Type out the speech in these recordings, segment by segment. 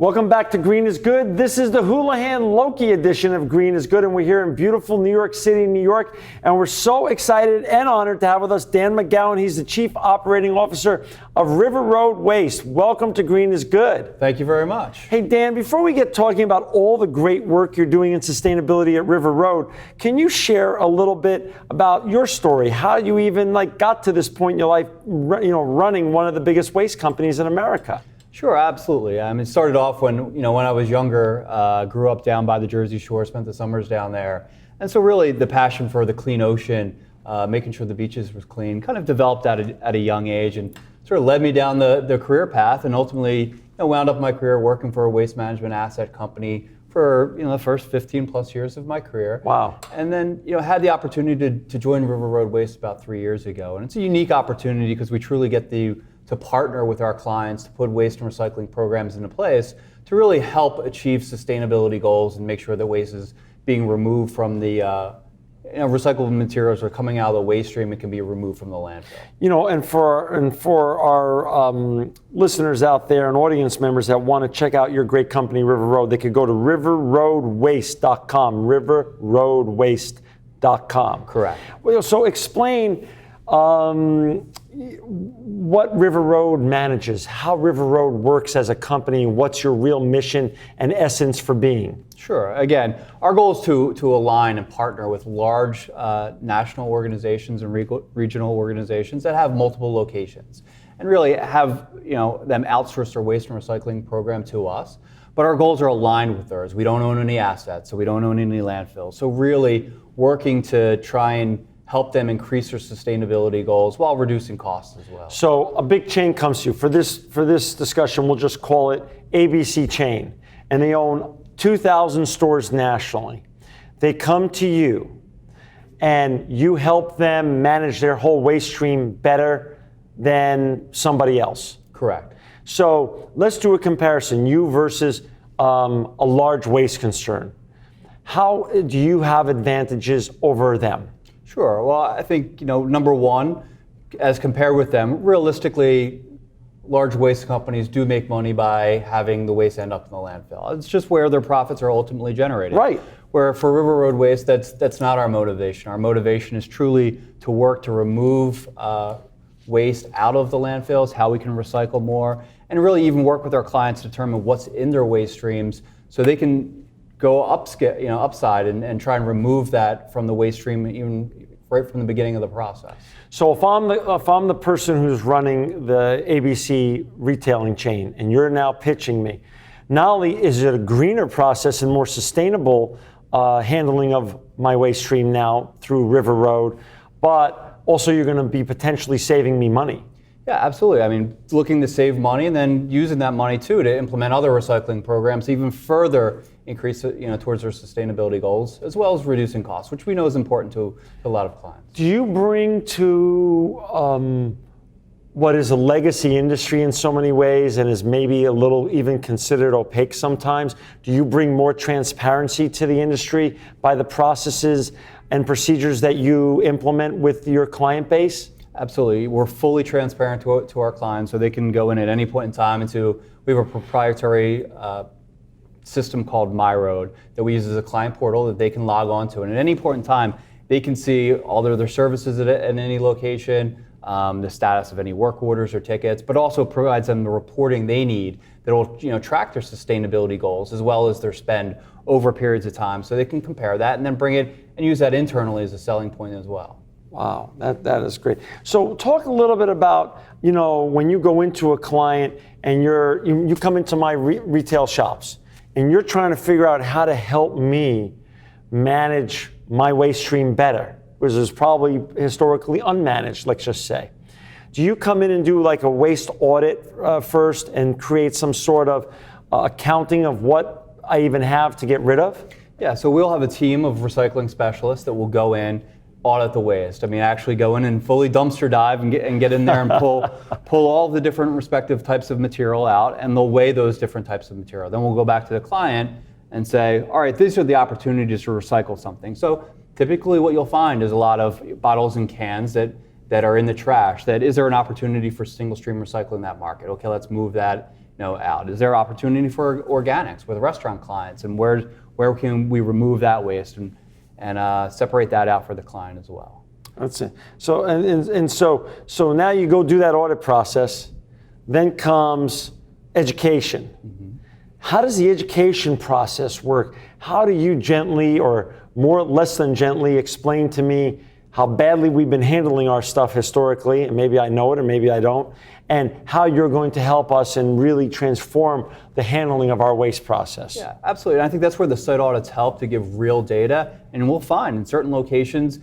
Welcome back to Green is Good. This is the Houlihan Lokey edition of Green is Good, and we're here in beautiful New York City, New York, and we're so excited and honored to have with us Dan Mcgowan. He's the Chief Operating Officer of River Road Waste. Welcome to Green is Good. Thank you very much. Hey, Dan, before we get talking about all the great work you're doing in sustainability at River Road, can you share a little bit about your story, how you even got to this point in your life, running one of the biggest waste companies in America? Sure, absolutely. It started off when I was younger, grew up down by the Jersey Shore, spent the summers down there. And so really the passion for the clean ocean, making sure the beaches was clean, kind of developed at a young age and sort of led me down the career path, and ultimately wound up my career working for a waste management asset company for the first 15 plus years of my career. Wow. And then had the opportunity to join River Road Waste about 3 years ago. And it's a unique opportunity because we truly get to partner with our clients to put waste and recycling programs into place to really help achieve sustainability goals and make sure that waste is being removed from the recyclable materials are coming out of the waste stream and can be removed from the landfill. And for our listeners out there and audience members that want to check out your great company, River Road, they could go to riverroadwaste.com, riverroadwaste.com. Correct. Well, so explain what River Road manages, how River Road works as a company, what's your real mission and essence for being? Sure. Again, our goal is to align and partner with large national organizations and regional organizations that have multiple locations, and really have them outsource their waste and recycling program to us. But our goals are aligned with theirs. We don't own any assets, so we don't own any landfills. So really working to try and help them increase their sustainability goals while reducing costs as well. So a big chain comes to you. For this discussion, we'll just call it ABC Chain. And they own 2,000 stores nationally. They come to you and you help them manage their whole waste stream better than somebody else. Correct. So let's do a comparison, you versus a large waste concern. How do you have advantages over them? Sure. Well, I think, number one, as compared with them, realistically, large waste companies do make money by having the waste end up in the landfill. It's just where their profits are ultimately generated. Right. Where for River Road Waste, that's not our motivation. Our motivation is truly to work to remove waste out of the landfills, how we can recycle more, and really even work with our clients to determine what's in their waste streams so they can go upside and try and remove that from the waste stream even right from the beginning of the process. So if I'm the person who's running the ABC retailing chain and you're now pitching me, not only is it a greener process and more sustainable handling of my waste stream now through River Road, but also you're going to be potentially saving me money. Yeah, absolutely. Looking to save money and then using that money too to implement other recycling programs, even further increase towards their sustainability goals, as well as reducing costs, which we know is important to a lot of clients. Do you bring to what is a legacy industry in so many ways and is maybe a little even considered opaque sometimes, do you bring more transparency to the industry by the processes and procedures that you implement with your client base? Absolutely. We're fully transparent to our clients, so they can go in at any point in time we have a proprietary system called MyRoad that we use as a client portal that they can log on to. And at any point in time, they can see all their services at any location, the status of any work orders or tickets, but also provides them the reporting they need that will track their sustainability goals as well as their spend over periods of time, so they can compare that and then bring it and use that internally as a selling point as well. Wow, that is great. So talk a little bit about, when you go into a client and you come into my retail shops and you're trying to figure out how to help me manage my waste stream better, which is probably historically unmanaged, let's just say. Do you come in and do like a waste audit first and create some sort of accounting of what I even have to get rid of? Yeah, so we'll have a team of recycling specialists that will go in, audit the waste. Actually go in and fully dumpster dive and get in there and pull all the different respective types of material out, and they'll weigh those different types of material. Then we'll go back to the client and say, all right, these are the opportunities to recycle something. So typically what you'll find is a lot of bottles and cans that are in the trash. Is there an opportunity for single stream recycling in that market? Okay, let's move that out? Is there opportunity for organics with restaurant clients, and where can we remove that waste and separate that out for the client as well? That's it. So now you go do that audit process, then comes education. How does the education process work? How do you gently, or more less than gently, explain to me how badly we've been handling our stuff historically, and maybe I know it or maybe I don't, and how you're going to help us and really transform the handling of our waste process? Yeah, absolutely. And I think that's where the site audits help to give real data. And we'll find in certain locations,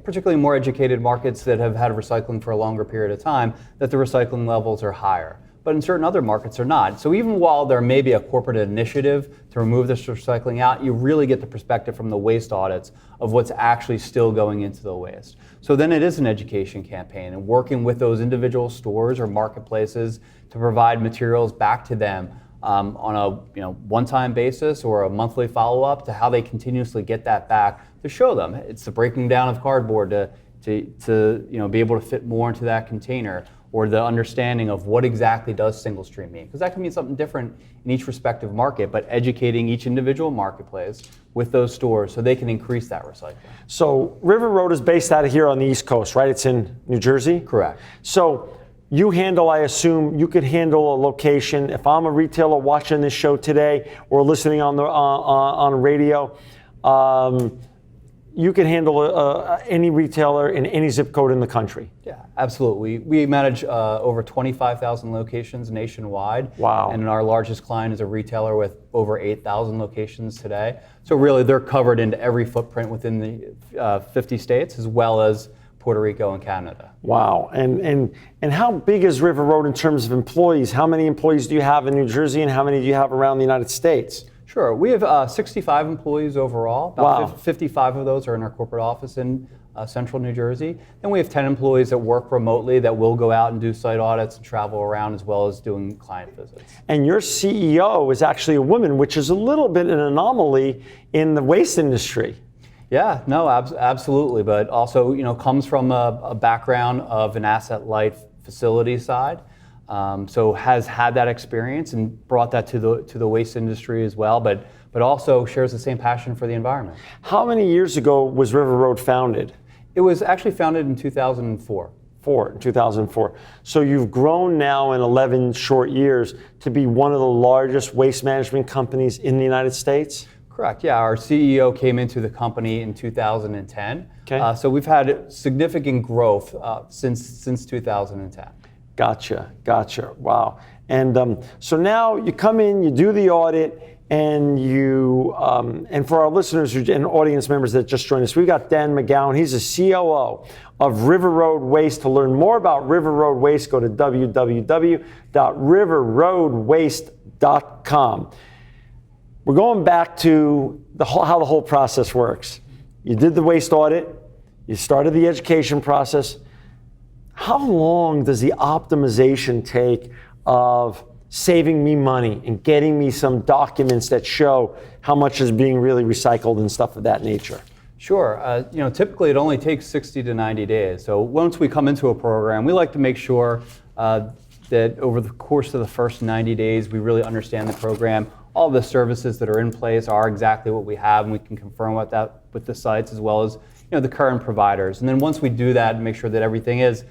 particularly more educated markets that have had recycling for a longer period of time, that the recycling levels are higher. But in certain other markets are not. So even while there may be a corporate initiative to remove this recycling out, you really get the perspective from the waste audits of what's actually still going into the waste. So then it is an education campaign and working with those individual stores or marketplaces to provide materials back to them on a one-time basis or a monthly follow-up to how they continuously get that back to show them. It's the breaking down of cardboard to be able to fit more into that container, or the understanding of what exactly does single stream mean. Because that can mean something different in each respective market, but educating each individual marketplace with those stores so they can increase that recycling. So River Road is based out of here on the East Coast, right? It's in New Jersey? Correct. So you handle, I assume, you could handle a location. If I'm a retailer watching this show today or listening on the on radio, you can handle any retailer in any zip code in the country. Yeah, absolutely. We manage over 25,000 locations nationwide. Wow. And our largest client is a retailer with over 8,000 locations today. So really they're covered into every footprint within the 50 states, as well as Puerto Rico and Canada. Wow. And how big is River Road in terms of employees? How many employees do you have in New Jersey, and how many do you have around the United States? Sure. We have 65 employees overall. About Wow. 55 of those are in our corporate office in central New Jersey. Then we have 10 employees that work remotely that will go out and do site audits and travel around, as well as doing client visits. And your CEO is actually a woman, which is a little bit an anomaly in the waste industry. Yeah, no, absolutely. But also, comes from a background of an asset-light facility side. So has had that experience and brought that to the waste industry as well, but also shares the same passion for the environment. How many years ago was River Road founded? It was actually founded in 2004. 2004. So you've grown now in 11 short years to be one of the largest waste management companies in the United States? Correct, yeah. Our CEO came into the company in 2010. Okay. So we've had significant growth since 2010. Gotcha. Wow. And so now you come in, you do the audit, and and for our listeners and audience members that just joined us, we've got Dan Mcgowan. He's the COO of River Road Waste. To learn more about River Road Waste, go to www.riverroadwaste.com. We're going back to how the whole process works. You did the waste audit, you started the education process. How long does the optimization take of saving me money and getting me some documents that show how much is being really recycled and stuff of that nature? Sure. Typically it only takes 60 to 90 days. So once we come into a program, we like to make sure that over the course of the first 90 days, we really understand the program. All the services that are in place are exactly what we have, and we can confirm that with the sites as well as the current providers. And then once we do that and make sure that everything is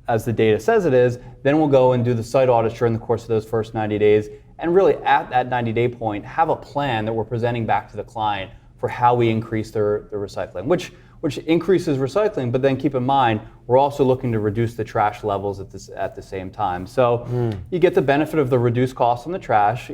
as the data says it is, then we'll go and do the site audits during the course of those first 90 days. And really at that 90-day point, have a plan that we're presenting back to the client for how we increase the recycling, which increases recycling, but then keep in mind, we're also looking to reduce the trash levels at the same time. So you get the benefit of the reduced cost on the trash,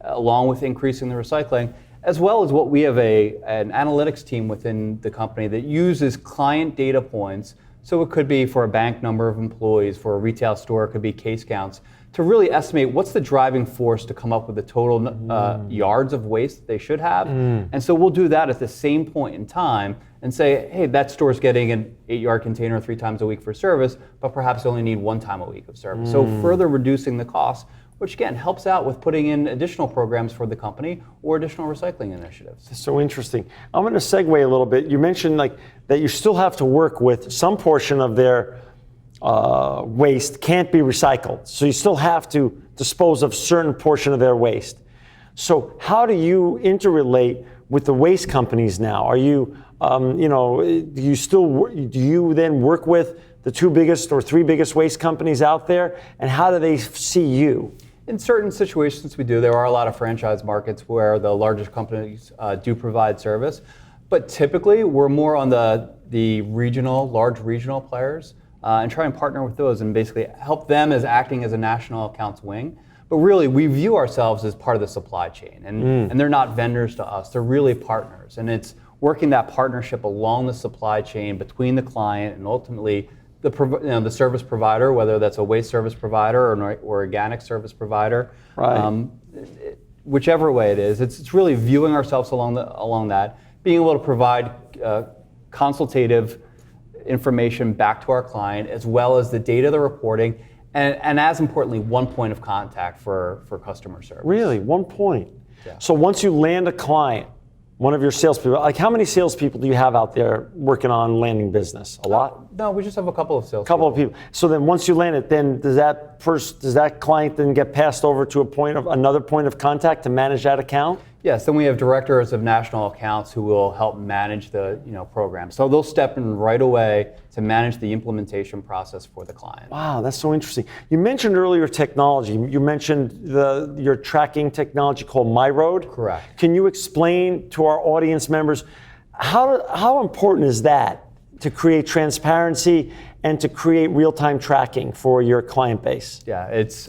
along with increasing the recycling, as well as what we have an analytics team within the company that uses client data points. So it could be for a bank number of employees, for a retail store, it could be case counts, to really estimate what's the driving force to come up with the total yards of waste that they should have. And so we'll do that at the same point in time and say, hey, that store's getting an 8-yard container 3 times a week for service, but perhaps only need 1 time a week of service. So further reducing the cost, which again helps out with putting in additional programs for the company or additional recycling initiatives. So interesting. I'm going to segue a little bit. You mentioned that you still have to work with some portion of their waste can't be recycled. So you still have to dispose of certain portion of their waste. So how do you interrelate with the waste companies now? Are you, do you then work with the 2 biggest or 3 biggest waste companies out there? And how do they see you? In certain situations we do. There are a lot of franchise markets where the largest companies do provide service. But typically we're more on the large regional players and try and partner with those and basically help them as acting as a national accounts wing. But really, we view ourselves as part of the supply chain, and they're not vendors to us, they're really partners. And it's working that partnership along the supply chain between the client and ultimately the service provider, whether that's a waste service provider or an organic service provider, right. Whichever way it is, it's really viewing ourselves along that, being able to provide consultative information back to our client, as well as the data, the reporting, and as importantly, one point of contact for customer service. Really, one point. Yeah. So once you land a client, one of your salespeople, like how many salespeople do you have out there working on landing business? A lot? No, we just have a couple of salespeople. Couple of people. So then once you land it, then does that client then get passed over to another point of contact to manage that account? Yes, then we have directors of national accounts who will help manage the program. So they'll step in right away to manage the implementation process for the client. Wow, that's so interesting. You mentioned earlier technology. You mentioned your tracking technology called MyRoad. Correct. Can you explain to our audience members how important is that to create transparency and to create real-time tracking for your client base? Yeah, it's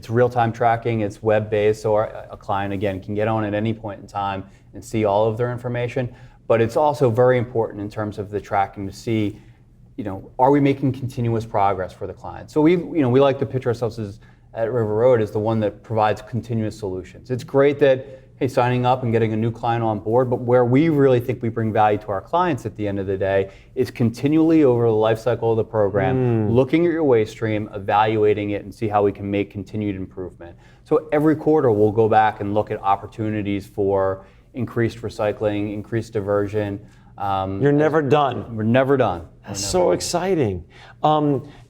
real-time tracking, it's web-based, so a client, again, can get on at any point in time and see all of their information. But it's also very important in terms of the tracking to see, are we making continuous progress for the client? So we like to picture ourselves at River Road as the one that provides continuous solutions. It's great that, hey, signing up and getting a new client on board, but where we really think we bring value to our clients at the end of the day is continually over the life cycle of the program, looking at your waste stream, evaluating it, and see how we can make continued improvement. So every quarter we'll go back and look at opportunities for increased recycling, increased diversion. You're never done. We're never done. That's so exciting.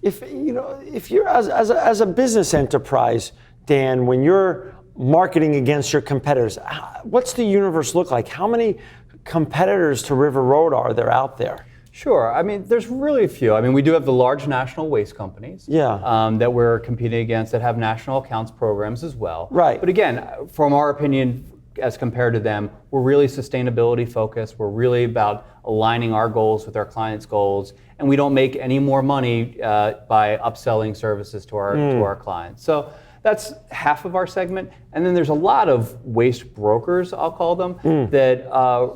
If you're as a business enterprise, Dan, when you're marketing against your competitors, what's the universe look like? How many competitors to River Road are there out there? Sure. I mean, there's really a few. I mean, we do have the large national waste companies that we're competing against that have national accounts programs as well. Right. But again, from our opinion, as compared to them, we're really sustainability focused. We're really about aligning our goals with our clients' goals, and we don't make any more money by upselling services to our clients. So that's half of our segment. And then there's a lot of waste brokers, I'll call them, that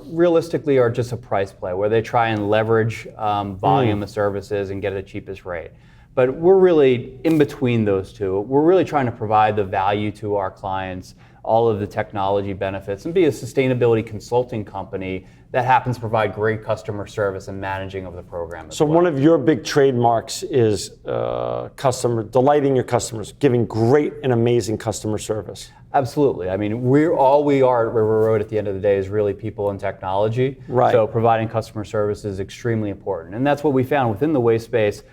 realistically are just a price play, where they try and leverage volume of services and get the cheapest rate. But we're really in between those two. We're really trying to provide the value to our clients, all of the technology benefits, and be a sustainability consulting company that happens to provide great customer service and managing of the program as well. One of your big trademarks is delighting your customers, giving great and amazing customer service. Absolutely. I mean, we are at River Road at the end of the day is really people and technology. Right. So providing customer service is extremely important. And that's what we found within the waste space.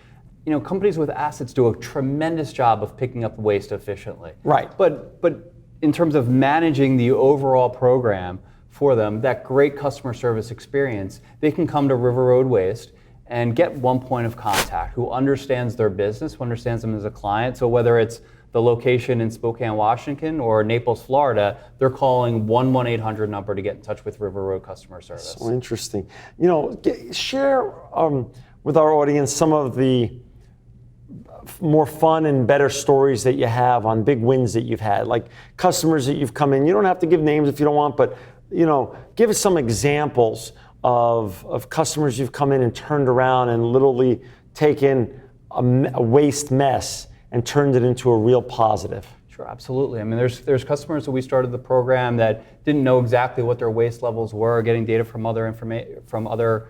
Companies with assets do a tremendous job of picking up waste efficiently. Right. But in terms of managing the overall program for them, that great customer service experience, they can come to River Road Waste and get one point of contact who understands their business, who understands them as a client. So whether it's the location in Spokane, Washington or Naples, Florida, they're calling 1-800 number to get in touch with River Road customer service. So interesting. Share with our audience some of the more fun and better stories that you have on big wins that you've had, like customers that you've come in. You don't have to give names if you don't want, but give us some examples of customers you've come in and turned around and literally taken a waste mess and turned it into a real positive. Sure, absolutely. I mean, there's customers that we started the program that didn't know exactly what their waste levels were, getting data from other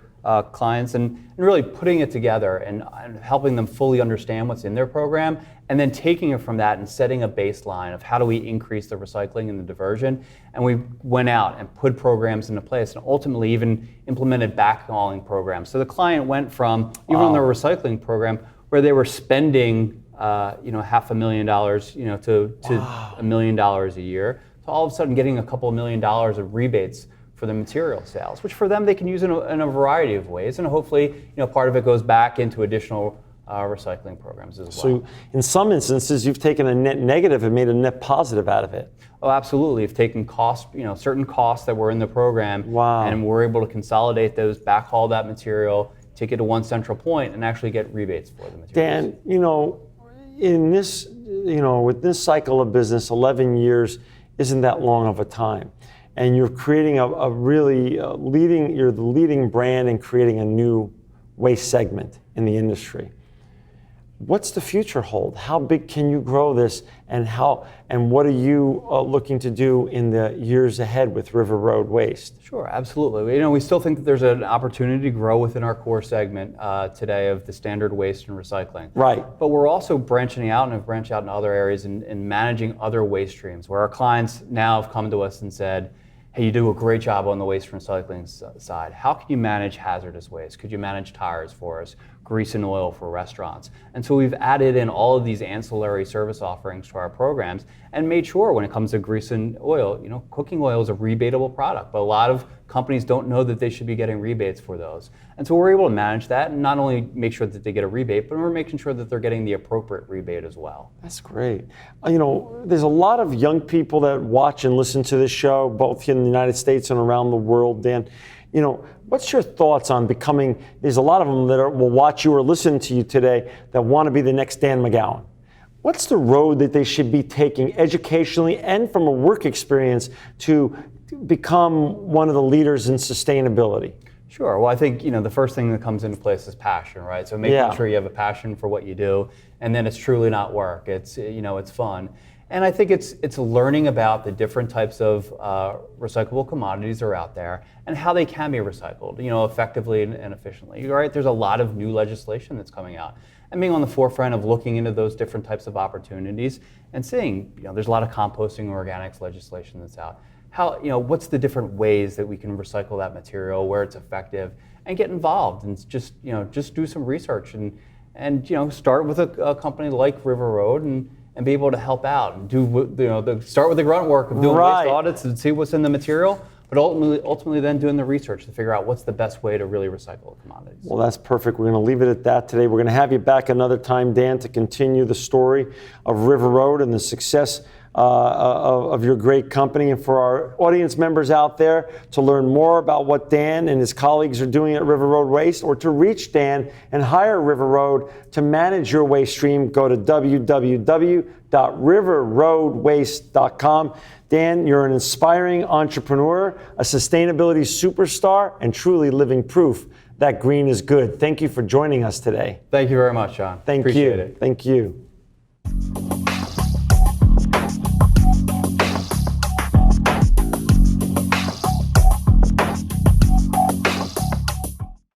clients, and really putting it together and helping them fully understand what's in their program, and then taking it from that and setting a baseline of how do we increase the recycling and the diversion. And we went out and put programs into place and ultimately even implemented backhauling programs. So the client went from, even on their recycling program, where they were spending $500,000 to $1 million a year, to all of a sudden getting a couple of $1 million of rebates for the material sales, which for them they can use in a variety of ways, and hopefully part of it goes back into additional recycling programs as well. So in some instances, you've taken a net negative and made a net positive out of it. Oh, absolutely. We've taken certain costs that were in the program, and we're able to consolidate those, backhaul that material, take it to one central point, and actually get rebates for the materials. Dan, in this, with this cycle of business, 11 years isn't that long of a time. And you're creating a really you're the leading brand in creating a new waste segment in the industry. What's the future hold? How big can you grow this, and what are you looking to do in the years ahead with River Road Waste? Sure, absolutely. We still think that there's an opportunity to grow within our core segment today of the standard waste and recycling. Right. But we're also branching out and have branched out in other areas and managing other waste streams, where our clients now have come to us and said, hey, you do a great job on the waste recycling side. How can you manage hazardous waste? Could you manage tires for us, grease and oil for restaurants? And so we've added in all of these ancillary service offerings to our programs and made sure when it comes to grease and oil, cooking oil is a rebatable product, but a lot of companies don't know that they should be getting rebates for those. And so we're able to manage that and not only make sure that they get a rebate, but we're making sure that they're getting the appropriate rebate as well. That's great. There's a lot of young people that watch and listen to this show, both here in the United States and around the world, Dan. What's your thoughts on becoming, there's a lot of them that will watch you or listen to you today that want to be the next Dan Mcgowan. What's the road that they should be taking educationally and from a work experience to become one of the leaders in sustainability? Sure. Well, I think the first thing that comes into place is passion, right? So making sure you have a passion for what you do, and then it's truly not work. It's it's fun, and I think it's learning about the different types of recyclable commodities that are out there and how they can be recycled, effectively and efficiently. Right? There's a lot of new legislation that's coming out, and being on the forefront of looking into those different types of opportunities and seeing, there's a lot of composting and organics legislation that's out. What's the different ways that we can recycle that material, where it's effective, and get involved and just do some research and start with a company like River Road and be able to help out and do start with the grunt work of doing waste audits and see what's in the material, but ultimately then doing the research to figure out what's the best way to really recycle commodities. Well, that's perfect. We're going to leave it at that today. We're going to have you back another time, Dan, to continue the story of River Road and the success of your great company. And for our audience members out there to learn more about what Dan and his colleagues are doing at River Road Waste, or to reach Dan and hire River Road to manage your waste stream, go to www.riverroadwaste.com. Dan, you're an inspiring entrepreneur, a sustainability superstar, and truly living proof that green is good. Thank you for joining us today. Thank you very much, John. Thank you. Appreciate it. Thank you.